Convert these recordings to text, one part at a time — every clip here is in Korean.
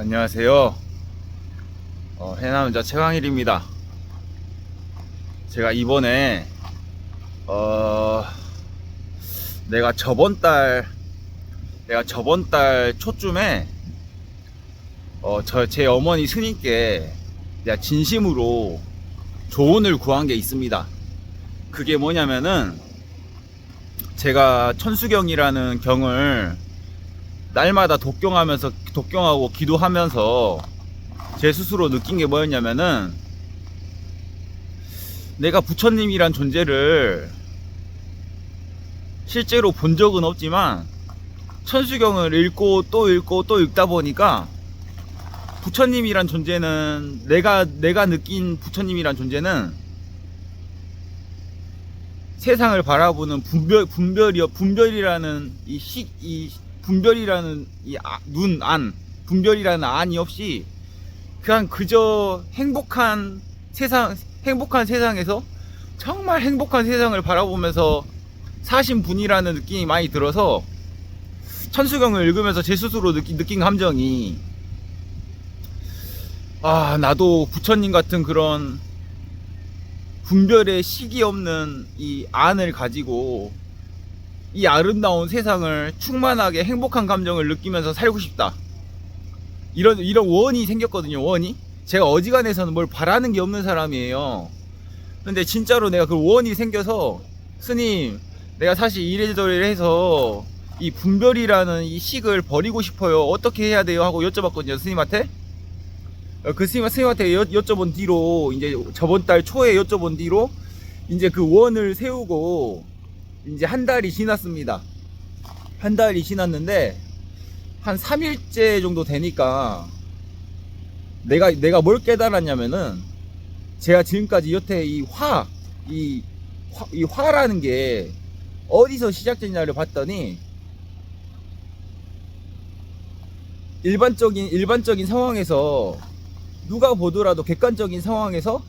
안녕하세요. 해남자 최강일입니다. 제가 이번에 내가 저번 달 초쯤에 제 어머니 스님께 내가 진심으로 조언을 구한 게 있습니다. 그게 뭐냐면은, 제가 천수경이라는 경을 날마다 독경하고 기도하면서 제 스스로 느낀 게 뭐였냐면은, 내가 부처님이란 존재를 실제로 본 적은 없지만 천수경을 읽고 또 읽다 보니까, 부처님이란 존재는, 내가 느낀 부처님이란 존재는 세상을 바라보는 분별이라는 분별이라는 안이 없이 그냥 그저 행복한 세상에서 정말 행복한 세상을 바라보면서 사신 분이라는 느낌이 많이 들어서, 천수경을 읽으면서 제 스스로 느낀 감정이, 나도 부처님 같은 그런 분별의 식이 없는 이 안을 가지고 이 아름다운 세상을 충만하게 행복한 감정을 느끼면서 살고 싶다, 이런 원이 생겼거든요. 원이, 제가 어지간해서는 뭘 바라는 게 없는 사람이에요. 근데 진짜로 내가 그 원이 생겨서, 스님, 내가 사실 이래저래 해서 이 분별이라는 이 식을 버리고 싶어요, 어떻게 해야 돼요? 하고 여쭤봤거든요, 스님한테. 그 스님한테 여쭤본 뒤로, 이제 저번 달 초에 여쭤본 뒤로 이제 그 원을 세우고 이제 한 달이 지났습니다. 한 달이 지났는데 한 3일째 정도 되니까 내가 뭘 깨달았냐면은, 제가 지금까지 여태 이 화라는 게 어디서 시작됐냐를 봤더니, 일반적인 상황에서, 누가 보더라도 객관적인 상황에서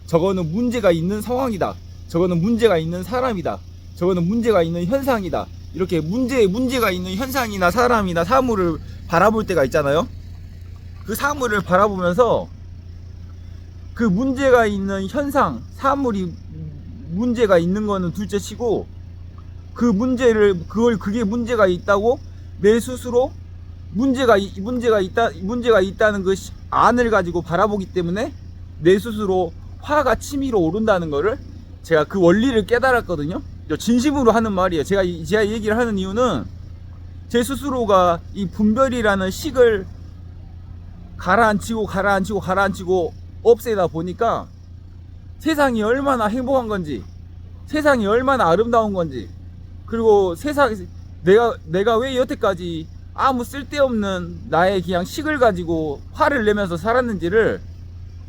저거는 문제가 있는 상황이다, 저거는 문제가 있는 사람이다, 저거는 문제가 있는 현상이다, 이렇게 문제가 있는 현상이나 사람이나 사물을 바라볼 때가 있잖아요. 그 사물을 바라보면서 그 문제가 있는 현상, 사물이 문제가 있는 거는 둘째 치고, 그게 문제가 있다고 내 스스로 문제가 있다는 그 안을 가지고 바라보기 때문에 내 스스로 화가 치밀어 오른다는 거를, 제가 그 원리를 깨달았거든요. 진심으로 하는 말이에요. 제가 얘기를 하는 이유는, 제 스스로가 이 분별이라는 식을 가라앉히고 없애다 보니까 세상이 얼마나 행복한 건지, 세상이 얼마나 아름다운 건지, 그리고 내가 왜 여태까지 아무 쓸데없는 나의 그냥 식을 가지고 화를 내면서 살았는지를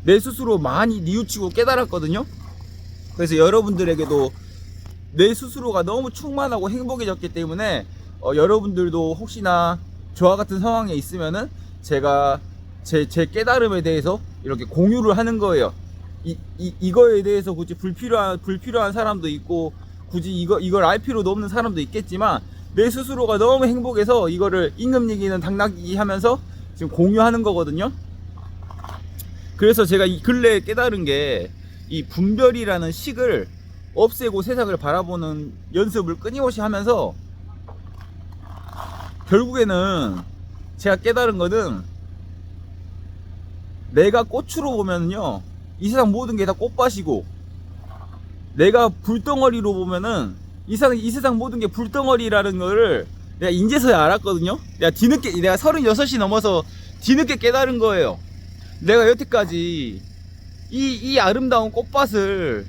내 스스로 많이 뉘우치고 깨달았거든요. 그래서 여러분들에게도 내 스스로가 너무 충만하고 행복해졌기 때문에, 여러분들도 혹시나 저와 같은 상황에 있으면은 제가 제 깨달음에 대해서 이렇게 공유를 하는 거예요. 이거에 대해서 굳이 불필요한 사람도 있고, 굳이 이걸 알 필요도 없는 사람도 있겠지만, 내 스스로가 너무 행복해서 이거를 임금얘기는 당나귀 하면서 지금 공유하는 거거든요. 그래서 제가 이 근래에 깨달은 게, 이 분별이라는 식을 없애고 세상을 바라보는 연습을 끊임없이 하면서, 결국에는 제가 깨달은 거는, 내가 꽃으로 보면은요, 이 세상 모든 게 다 꽃밭이고, 내가 불덩어리로 보면은 이 세상 모든 게 불덩어리라는 거를 내가 인제서야 알았거든요. 내가 36이 넘어서 뒤늦게 깨달은 거예요. 내가 여태까지 이 아름다운 꽃밭을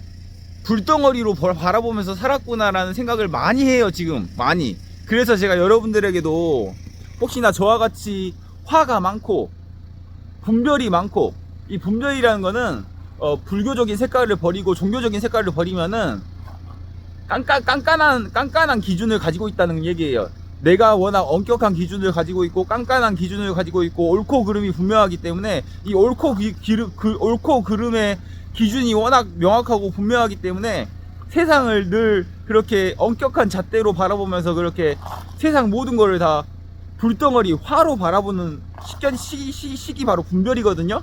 불덩어리로 바라보면서 살았구나라는 생각을 많이 해요, 지금. 많이. 그래서 제가 여러분들에게도, 혹시나 저와 같이 화가 많고 분별이 많고, 이 분별이라는 거는 불교적인 색깔을 버리고 종교적인 색깔을 버리면은 깐깐한 기준을 가지고 있다는 얘기예요. 내가 워낙 엄격한 기준을 가지고 있고 깐깐한 기준을 가지고 있고 옳고 그름이 분명하기 때문에, 이 옳고 그름의 기준이 워낙 명확하고 분명하기 때문에 세상을 늘 그렇게 엄격한 잣대로 바라보면서 그렇게 세상 모든 거를 다 불덩어리 화로 바라보는 시기 바로 분별이거든요.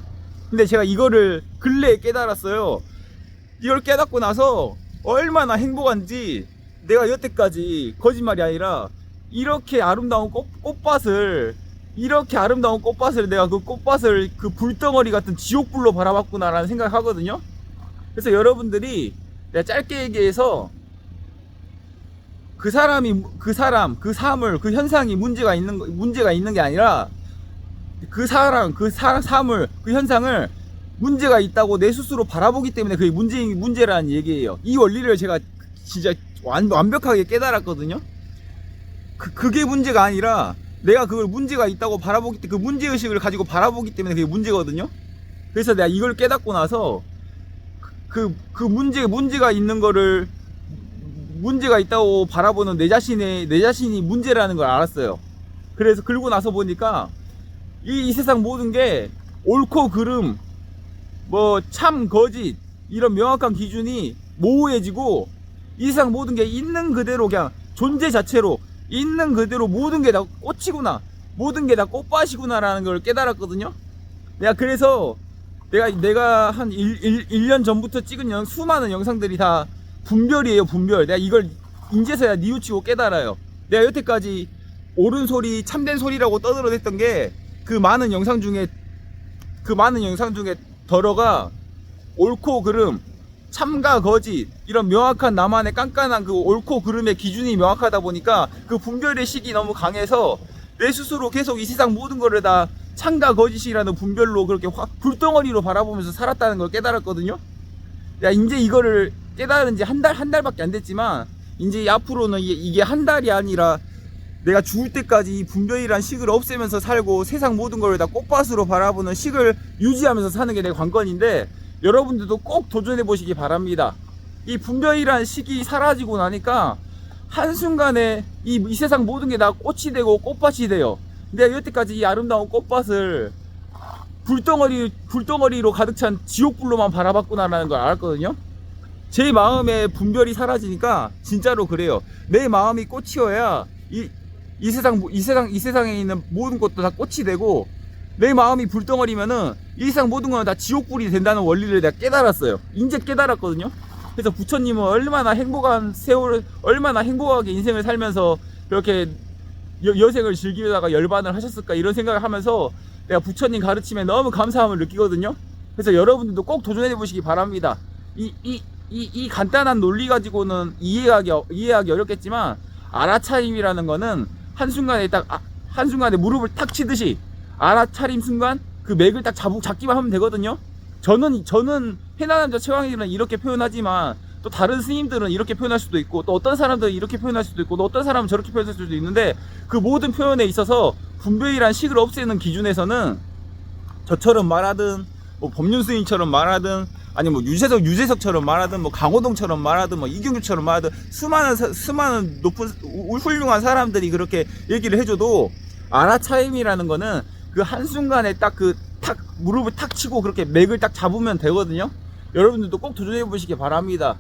근데 제가 이거를 근래에 깨달았어요. 이걸 깨닫고 나서 얼마나 행복한지, 내가 여태까지 거짓말이 아니라 이렇게 아름다운 꽃밭을 내가 그 꽃밭을 그 불덩어리 같은 지옥불로 바라봤구나라는 생각을 하거든요. 그래서 여러분들이 내가 짧게 얘기해서 그 사물, 그 현상이 문제가 있는 게 아니라 그 사물, 그 현상을 문제가 있다고 내 스스로 바라보기 때문에 그게 문제라는 얘기예요. 이 원리를 제가 진짜 완벽하게 깨달았거든요. 그게 문제가 아니라 내가 그걸 문제가 있다고 바라보기 때문에, 그 문제의식을 가지고 바라보기 때문에 그게 문제거든요. 그래서 내가 이걸 깨닫고 나서 문제가 있는 거를 문제가 있다고 바라보는 내 자신이 문제라는 걸 알았어요. 그래서 그러고 나서 보니까 이 세상 모든 게 옳고 그름, 뭐 참 거짓, 이런 명확한 기준이 모호해지고 이 세상 모든 게 있는 그대로 그냥 존재 자체로 있는 그대로 모든 게 다 꽃이구나, 모든 게 다 꽃밭이구나라는 걸 깨달았거든요. 그래서 내가 한 1년 전부터 찍은 수많은 영상들이 다 분별이에요, 분별. 내가 이걸 인제서야 뉘우치고 깨달아요. 내가 여태까지 옳은 소리, 참된 소리라고 떠들어댔던 게 그 많은 영상 중에 덜어가 옳고 그름, 참과 거짓, 이런 명확한 나만의 깐깐한 그 옳고 그름의 기준이 명확하다 보니까 그 분별의 식이 너무 강해서 내 스스로 계속 이 세상 모든 거를 다 참과 거짓이라는 분별로 그렇게 불덩어리로 바라보면서 살았다는 걸 깨달았거든요. 이제 이거를 깨달은 지 한 달밖에 안 됐지만, 이제 앞으로는 이게 한 달이 아니라 내가 죽을 때까지 이 분별이란 식을 없애면서 살고 세상 모든 걸 다 꽃밭으로 바라보는 식을 유지하면서 사는 게 내 관건인데, 여러분들도 꼭 도전해 보시기 바랍니다. 이 분별이란 식이 사라지고 나니까 한순간에 이 세상 모든 게 다 꽃이 되고 꽃밭이 돼요. 내가 여태까지 이 아름다운 꽃밭을 불덩어리로 가득 찬 지옥불로만 바라봤구나라는 걸 알았거든요. 제 마음에 분별이 사라지니까 진짜로 그래요. 내 마음이 꽃이어야 이 세상에 있는 모든 것도 다 꽃이 되고, 내 마음이 불덩어리면은 이 세상 모든 건 다 지옥불이 된다는 원리를 내가 깨달았어요. 이제 깨달았거든요. 그래서 부처님은 얼마나 행복하게 인생을 살면서 그렇게 여생을 즐기다가 열반을 하셨을까, 이런 생각을 하면서 내가 부처님 가르침에 너무 감사함을 느끼거든요. 그래서 여러분들도 꼭 도전해 보시기 바랍니다. 이 간단한 논리 가지고는 이해하기 어렵겠지만, 알아차림이라는 거는 한순간에 무릎을 탁 치듯이 알아차림 순간 그 맥을 딱 잡기만 하면 되거든요. 저는 해나남자 최광일은 이렇게 표현하지만, 또 다른 스님들은 이렇게 표현할 수도 있고, 또 어떤 사람들은 이렇게 표현할 수도 있고, 또 어떤 사람은 저렇게 표현할 수도 있는데, 그 모든 표현에 있어서 분별이란 식을 없애는 기준에서는 저처럼 말하든, 뭐 법륜 스님처럼 말하든, 아니 뭐 유재석처럼 말하든, 뭐 강호동처럼 말하든, 뭐 이경규처럼 말하든, 수많은 높은 훌륭한 사람들이 그렇게 얘기를 해줘도, 알아차림이라는 거는 그 한순간에 무릎을 탁 치고 그렇게 맥을 딱 잡으면 되거든요. 여러분들도 꼭 도전해 보시기 바랍니다.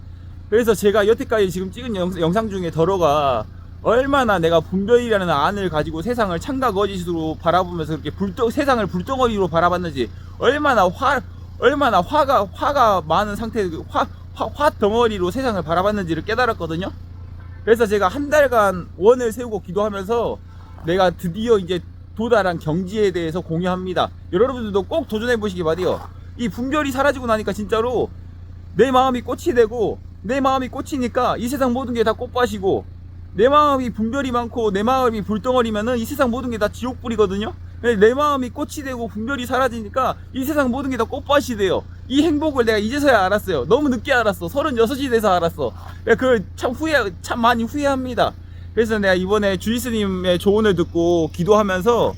그래서 제가 여태까지 지금 찍은 영상 중에 덜어가 얼마나 내가 분별이라는 안을 가지고 세상을 참과 거짓으로 바라보면서 그렇게 세상을 불덩어리로 바라봤는지, 얼마나 화가 많은 상태의 화 덩어리로 세상을 바라봤는지를 깨달았거든요. 그래서 제가 한 달간 원을 세우고 기도하면서 내가 드디어 이제 도달한 경지에 대해서 공유합니다. 여러분들도 꼭 도전해 보시기 바래요. 이 분별이 사라지고 나니까 진짜로 내 마음이 꽃이 되고, 내 마음이 꽃이니까 이 세상 모든 게 다 꽃밭이고, 내 마음이 분별이 많고 내 마음이 불덩어리면은 이 세상 모든 게 다 지옥불이거든요. 내 마음이 꽃이 되고 분별이 사라지니까 이 세상 모든 게 다 꽃밭이 돼요. 이 행복을 내가 이제서야 알았어요. 너무 늦게 알았어. 36이 돼서 알았어. 그걸 참 많이 후회합니다. 그래서 내가 이번에 주이스님의 조언을 듣고 기도하면서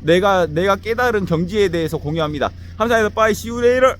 내가 깨달은 경지에 대해서 공유합니다. 감사합니다. Bye. See you later.